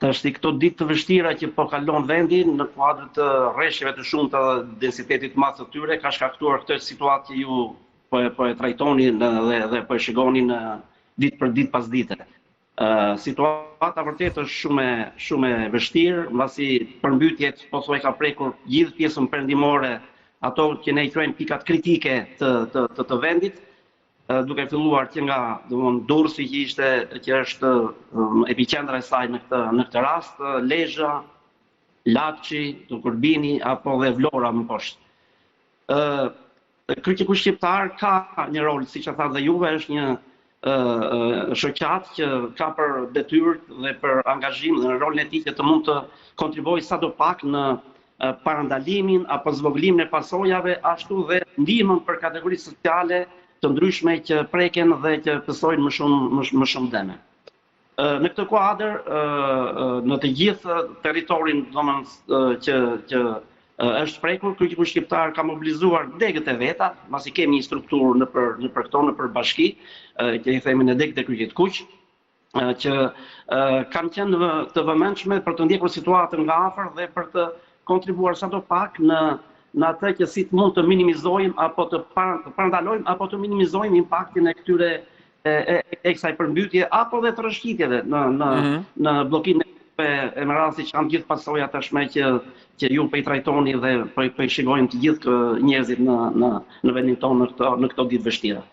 është i këto ditë të vështira që po kalon vendi në kuadër të rreshjeve të shumta dhe densitetit madh të tyre ka shkaktuar këtë situatë që ju po e trajtoni dhe po e shikoni në ditë për ditë pas dite. Situata vërtet është shumë e vështirë, mbasi përmbytjet pothuaj ka prekur gjithë pjesën perëndimore, ato që ne i quajmë pikat kritike të vendit, duke filluar që nga Durrësi që është epiqendra e saj në këtë rast, Lezhë, Lapçi, Tukurbini apo dhe Vlora më poshtë. Kritiku shqiptar ka një rol, siç e tha dhe juve, është një shoqat që ka për detyrë dhe për angazhim dhe në rolin e tij që të mund të kontribuojë sadopak në parandalimin apo zvoglimin e pasojave, ashtu dhe ndihmën për kategori sociale të ndryshme që preken dhe që pësojnë më shumë dëme. Në këtë kuadër, në të gjithë territorin që është prekur, kritiku shqiptar ka mobilizuar degët e veta, pasi kemi një strukturë nëpër bashki, që i themi në degët e kryqit kuq, që kanë qenë të vëmendshme për të ndjekur situatën nga afër dhe për të kontribuar sadopak në atë që si mund të minimizojmë apo të parandalojmë apo të minimizojmë impaktin e këtyre e kësaj përmbytje apo dhe të rrëshqitjeve në bllokimin e Merasi që kanë gjithë pasojat tashme që ju po i trajtoni dhe po i shikojnë të gjithë njerëzit në vendin tonë në këto ditë vështira.